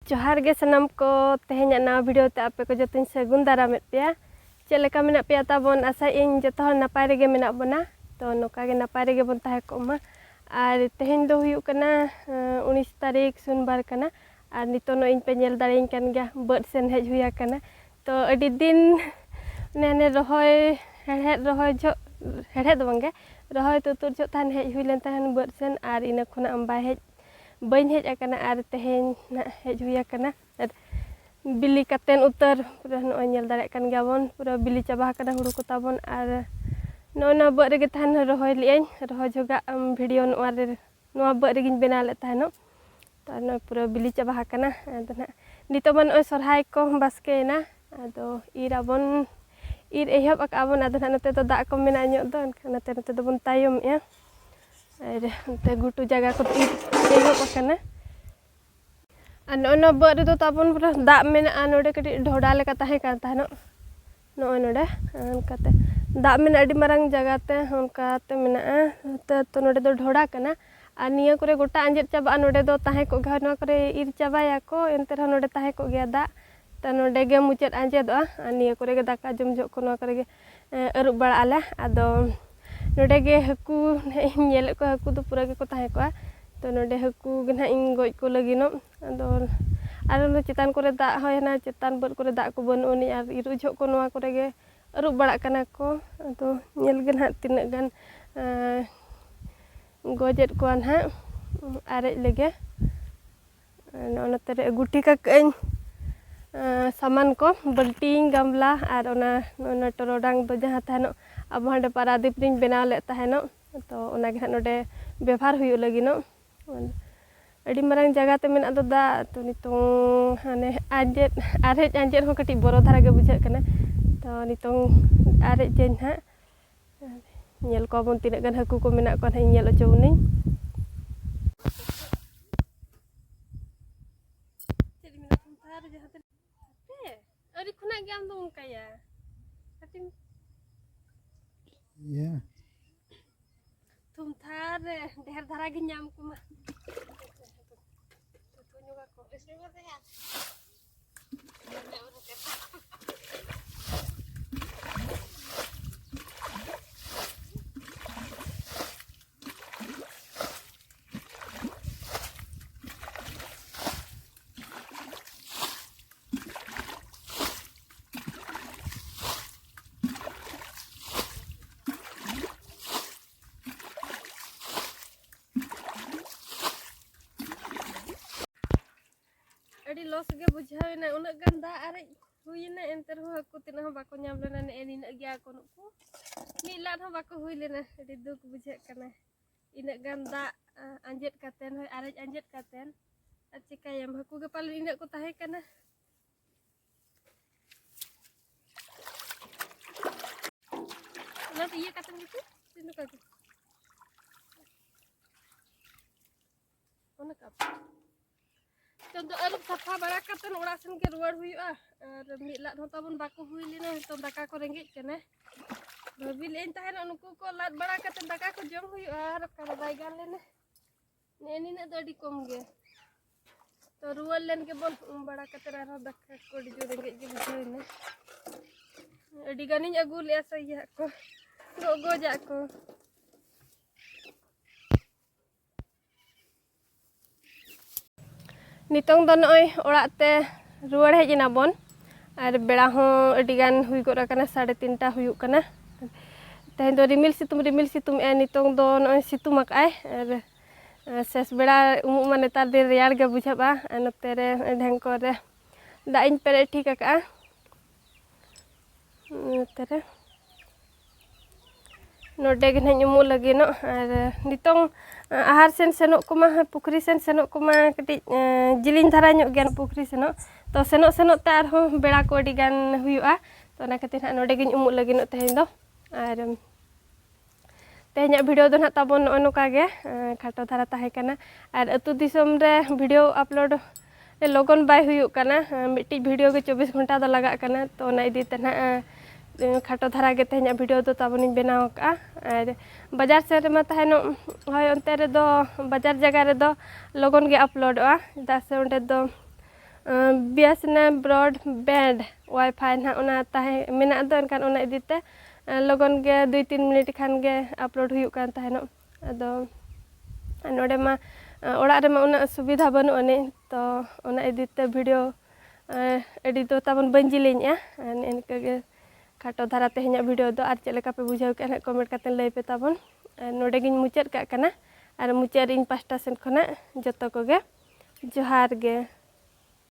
जोहार गे सनम को तेहें नवा वीडियो ते आपे को जतिन सगुन दारामेत पे चलेका मेना पे ताबन आशा इन जतो हर नपाय रेगे मेना बना तो नोका गे नपाय रेगे बन ताहे कोमा आर तेहें दो हुयु कना 19 तारीख सोमवार कना आर नितो नो इन पे नेल दारेइन कान गया बर्ड सेन हेज हुया कना तो अडी दिन नेने रहोय हेड रहोय जो हेड दो बंगे रहोय तुतुर जो थान हेज हुई लेन ताहन बर्ड सेन आर इना खुना अम्बा हेज बन हेज आकना आर तेहें हेज हुया कना बिली कातेन उतर पूरा नो नेल दारे कान गयाबन पूरा बिली चाबा कना हुड़ू को ताबन आर नो बर्ड रेगे थान रहोय लिएन रहोय जोगा वीडियो नो बर्ड रेगिन बेना ले ताहनो तो नो पूरा बिली चाबा कना आदो ना नितो मन ओय सरहाय को बास्के ना आदो इराबन ir ehop akabon adon nate to dak ko mena nyok do nate do bon tayom ya nate gutu jaga ko ehop akana ano bad do tabon pura dak mena anode kati dhoda leka tahe kan tahno no node kate dak mena adi marang jaga te onka te mena to node do dhoda kana ar niya kore gota anjet chaba node do tahe ko ga no kore ir chaba ya ko enter node tahe ko gya dak तनो डेगे मुचाद आंजेदो निया करे गे दाका जम जो को करे गे अरुब बड़ा आला आदो नोडे गे हकू नेल को हकू तो पूरा गे को ताहे को तो नोडे हकू गे ना इन गोज को लगिनो आदो आरो चितान करे दा होय ना चितान बड करे दा को बनुनी आर इरु जो को नोआ करे गे अरुब बड़ा कना को आदो नेल गे ना तिना गान गोजेद को ना आरे लेगे नोनते गुटी का कइन सामान को बल्टिंग गमला और ओना टोरोडांग दो जहाँ तहनो अब हांडे पारादीप रिंग बनाव ले तहनो तो ओना गे नोडे व्यवहार हुयु लगिनो अडी मारंग जगह ते मेना दो दा तो नितो हाने आजेत आरेज आंजेत हो कटी बरो धारा गे बुझे कना तो नितो आरेज जेन हा नेल को बन तिना गन हकू को मेना को nail ओचौनी Ori kuna gam dong kaya. Katim. Yeah. Tum thar der dhara ge nyam kuma. Tutunyo ga ko. Isme de ya. अड़ी लॉस गे बुझावेना उना गंदा अरे हुईना एंतर हो हकु तिना हो बाको नाम लेना ने एनिन गया को नुकु नीलान हो बाको हुई लेना अड़ी दुख बुझे कना इन गंदा अंजेत कातेन हो अरे अंजेत कातेन चिकायम हकु गे पाल इन को ताहे कना ना तो ये कातेन gitu तिनु का ओना का तो अरुब सफा बड़ा कतन ओड़ा सन के रुवाड़ हुआ और मिला हो तबन बाको हुई लेना तो दाका को रेंगे कने भाभी लेन ताहे उनको को लाद बड़ा कतन दाका को जम हुई और कर बाय गाल लेने नेनी ने दडी कम गे तो रुवाड़ लेन के बोल बड़ा कतन आरो दाका को डी जो रेंगे के बुझाइने अडी गानी अगु ले सही को गोगो जा को नितोंग दो नय ओड़ाते रुवाड़ हेजना बन और बेड़ा हो अडिगान हुई गोरा कना 3:30 हुयु कना तेहें दो रिमिल सितुम ए नितोंग दो नय सितुम आकाय और शेष बेड़ा उमु मा नेतार दिन रेयार गे बुझाबा नते रे ढेंको रे दा इन पेरे ठीक आका नते रे नोडे गे नय उमु लगिनो और नितोंग आहार सेन सेनो कुमा पुखरी सेन सेनो कुमा कटी जिलिन धारा ᱧᱚᱜ ᱜᱮᱭᱟ पुखरी सेनो तो सेनो ते आर हो बेड़ा को अडी गान हुयुआ तो ना खातिर हा नोडे गिन उमुक लगिनो तेहें दो और तेहें वीडियो दो ना ताबन नोका गे खाटो धारा ताहे कना और अतु दिसम रे वीडियो अपलोड लगन बाय हुयुक कना मिट्टी वीडियो के 24 घंटा दो लगा कना तो ना इदी ते ना खाटो धारा गे तेहें वीडियो दो ताबन बनाव का और बाजार से रे मता हेनो होय अंते रे दो बाजार जगह रे दो लगन गे अपलोडवा दा से ओंडे दो BSNL ब्रॉडबैंड वाईफाई ना उना ताहे मेना दो एनखान उना इदीते लगन गे 2-3 मिनट खान गे अपलोड हुयुक कान ताहेनो अदो नोडे मा ओड़ा रे मा उना सुविधा बनु अने तो उना इदीते वीडियो एडिट दो ताबन बंजी लेनिया इनका गे खाटो धारा तेहኛ वीडियो दो आर चलेका पे बुझाव के कमेंट काते लay पे ताबन नोडे गिन मुचाद का कना आर मुचाद इन पास्टा सेन खना जतो को गे जोहार गे।